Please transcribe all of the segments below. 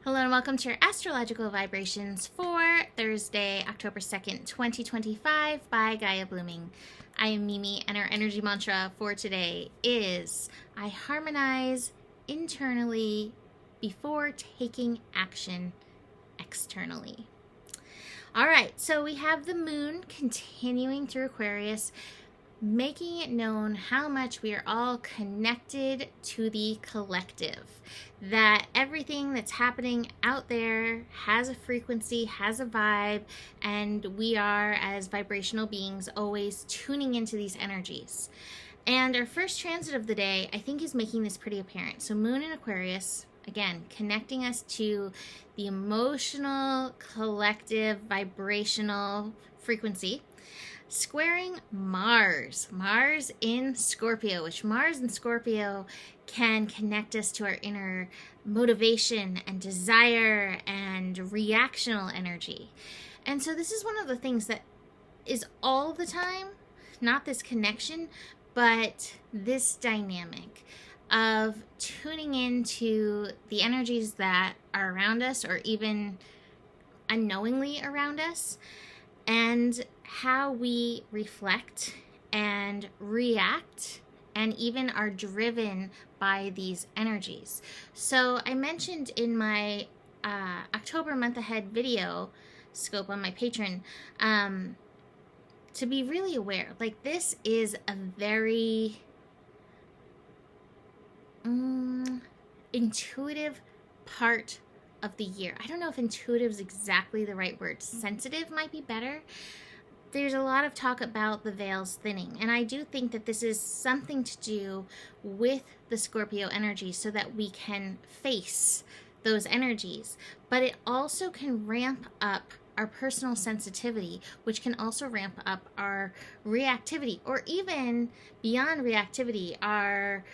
Hello and welcome to your astrological vibrations for Thursday, October 2nd, 2025 by Gaia Blooming. I am Mimi and our energy mantra for today is I harmonize internally before taking action externally. All right, so we have the moon continuing through Aquarius, making it known how much we are all connected to the collective, that everything that's happening out there has a frequency, has a vibe, and we are, as vibrational beings, always tuning into these energies. And our first transit of the day, I think, is making this pretty apparent. So moon in Aquarius, again, connecting us to the emotional, collective, vibrational frequency, squaring Mars in Scorpio, which Mars in Scorpio can connect us to our inner motivation and desire and reactional energy. And so this is one of the things that is all the time, not this connection, but this dynamic of tuning into the energies that are around us or even unknowingly around us, and how we reflect and react and even are driven by these energies. So I mentioned in my October month ahead video scope on my Patreon to be really aware. Like, this is a very intuitive part of the year. I don't know if intuitive is exactly the right word. Sensitive might be better. There's a lot of talk about the veils thinning, and I do think that this is something to do with the Scorpio energy so that we can face those energies, but it also can ramp up our personal sensitivity, which can also ramp up our reactivity, or even beyond reactivity, our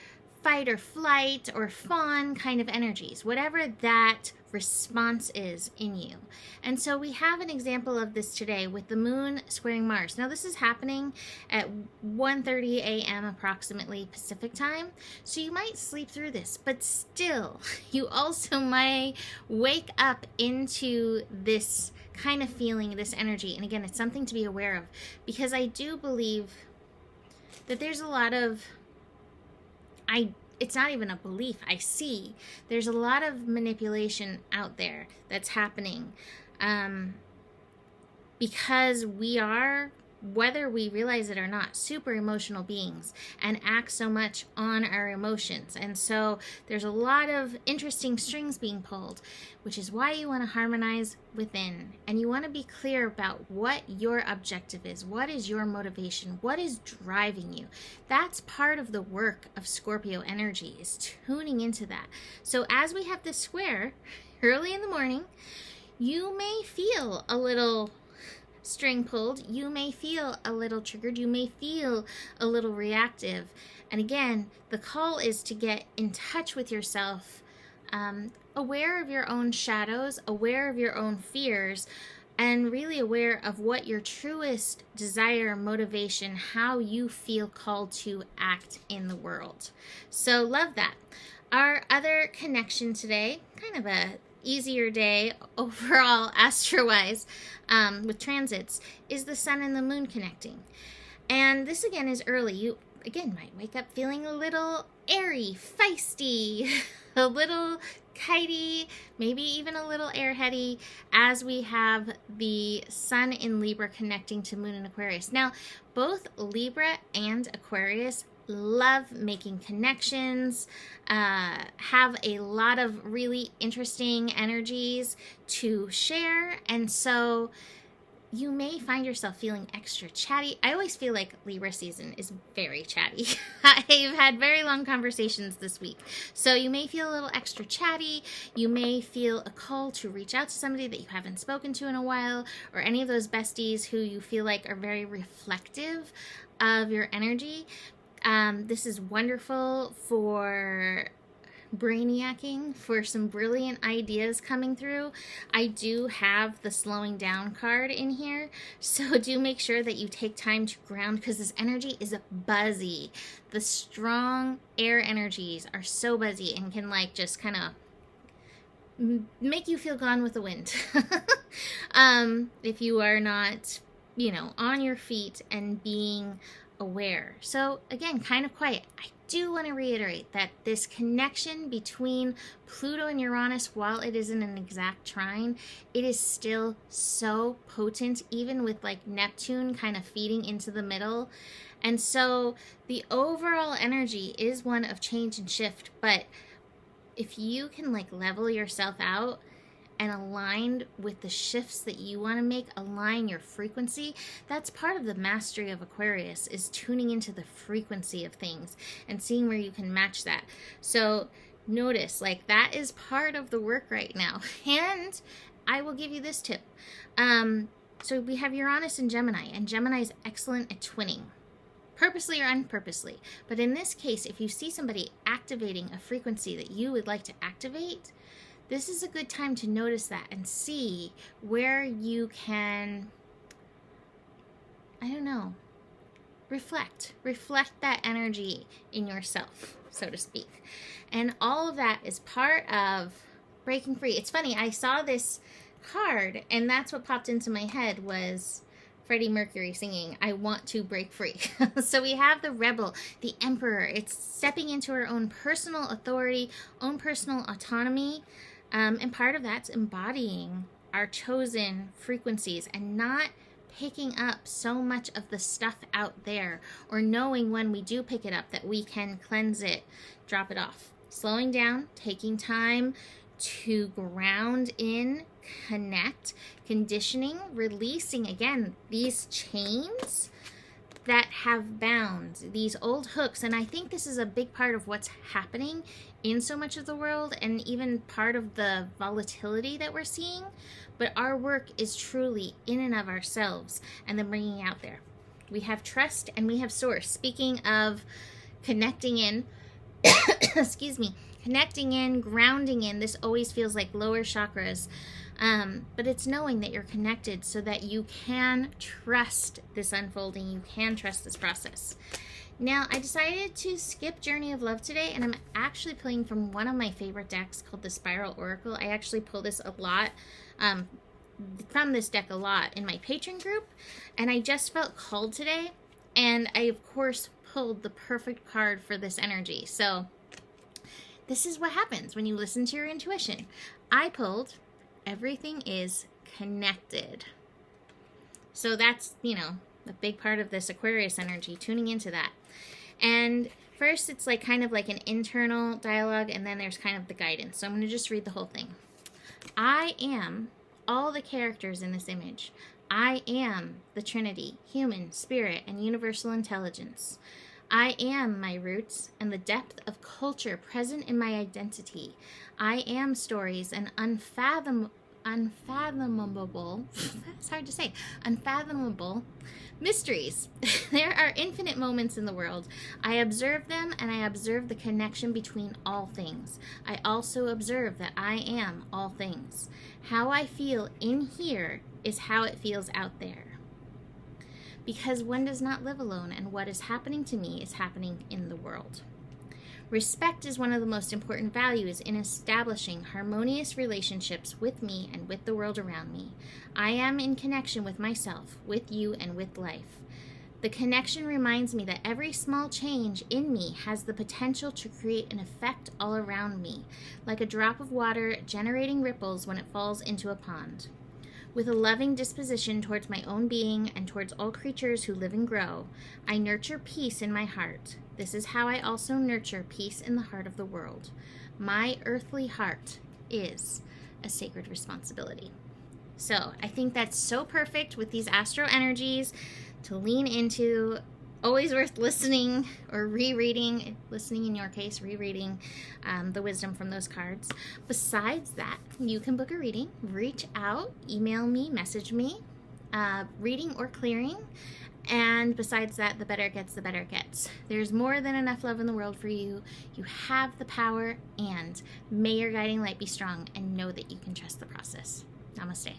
fight or flight or fawn kind of energies, whatever that response is in you. And so we have an example of this today with the moon squaring Mars. Now this is happening at 1:30 a.m. approximately Pacific time, so you might sleep through this, but still you also might wake up into this kind of feeling, this energy. And again, it's something to be aware of, because I do believe that there's a lot of it's not even a belief. I see there's a lot of manipulation out there that's happening because we are, whether we realize it or not, super emotional beings and act so much on our emotions. And so there's a lot of interesting strings being pulled, which is why you want to harmonize within, and you want to be clear about what your objective is, what is your motivation, what is driving you. That's part of the work of Scorpio energy, is tuning into that. So as we have this square early in the morning, you may feel a little string pulled, you may feel a little triggered, you may feel a little reactive. And again, the call is to get in touch with yourself, aware of your own shadows, aware of your own fears, and really aware of what your truest desire, motivation, how you feel called to act in the world. So love that. Our other connection today, kind of a easier day overall astro-wise with transits, is the sun and the moon connecting. And this again is early. You again might wake up feeling a little airy, feisty, a little kitey, maybe even a little airheady, as we have the sun in Libra connecting to moon in Aquarius. Now, both Libra and Aquarius love making connections, have a lot of really interesting energies to share, and so you may find yourself feeling extra chatty. I always feel like Libra season is very chatty. I've had very long conversations this week. So you may feel a little extra chatty. You may feel a call to reach out to somebody that you haven't spoken to in a while, or any of those besties who you feel like are very reflective of your energy. This is wonderful for brainiacking, for some brilliant ideas coming through. I do have the slowing down card in here, so do make sure that you take time to ground, because this energy is buzzy. The strong air energies are so buzzy and can like just kind of make you feel gone with the wind. If you are not, on your feet and being aware. So again, kind of quiet. I do want to reiterate that this connection between Pluto and Uranus, while it is in an exact trine, it is still so potent, even with like Neptune kind of feeding into the middle. And so the overall energy is one of change and shift, but if you can like level yourself out and aligned with the shifts that you want to make, align your frequency, that's part of the mastery of Aquarius, is tuning into the frequency of things and seeing where you can match that. So notice, like, that is part of the work right now. And I will give you this tip. So we have Uranus and Gemini is excellent at twinning, purposely or unpurposely. But in this case, if you see somebody activating a frequency that you would like to activate, this is a good time to notice that and see where you can, reflect that energy in yourself, so to speak. And all of that is part of breaking free. It's funny, I saw this card and that's what popped into my head was Freddie Mercury singing, "I want to break free." So we have the rebel, the emperor. It's stepping into our own personal authority, own personal autonomy. And part of that's embodying our chosen frequencies and not picking up so much of the stuff out there, or knowing when we do pick it up that we can cleanse it, drop it off. Slowing down, taking time to ground in, connect, conditioning, releasing, again, these chains that have bound, these old hooks. And I think this is a big part of what's happening in so much of the world, and even part of the volatility that we're seeing. But our work is truly in and of ourselves and then bringing out there. We have trust and we have source. Speaking of connecting in, excuse me, connecting in, grounding in, this always feels like lower chakras. But it's knowing that you're connected so that you can trust this unfolding, you can trust this process. Now, I decided to skip Journey of Love today, and I'm actually pulling from one of my favorite decks called the Spiral Oracle. I actually pull this a lot, from this deck a lot in my patron group, and I just felt called today, and I, of course, pulled the perfect card for this energy. So this is what happens when you listen to your intuition. I pulled Everything is Connected. So that's, a big part of this Aquarius energy, tuning into that. And first, it's like kind of like an internal dialogue, and then there's kind of the guidance. So I'm going to just read the whole thing. I am all the characters in this image. I am the Trinity, human, spirit, and universal intelligence. I am my roots and the depth of culture present in my identity. I am stories and unfathomable, it's hard to say, unfathomable mysteries. There are infinite moments in the world. I observe them, and I observe the connection between all things. I also observe that I am all things. How I feel in here is how it feels out there. Because one does not live alone, and what is happening to me is happening in the world. Respect is one of the most important values in establishing harmonious relationships with me and with the world around me. I am in connection with myself, with you, and with life. The connection reminds me that every small change in me has the potential to create an effect all around me, like a drop of water generating ripples when it falls into a pond. With a loving disposition towards my own being and towards all creatures who live and grow, I nurture peace in my heart. This is how I also nurture peace in the heart of the world. My earthly heart is a sacred responsibility. So I think that's so perfect with these astro energies to lean into. Always worth listening or rereading, listening in your case, rereading the wisdom from those cards. Besides that, you can book a reading, reach out, email me, message me, reading or clearing. And besides that, the better it gets, the better it gets. There's more than enough love in the world for you. You have the power, and may your guiding light be strong, and know that you can trust the process. Namaste.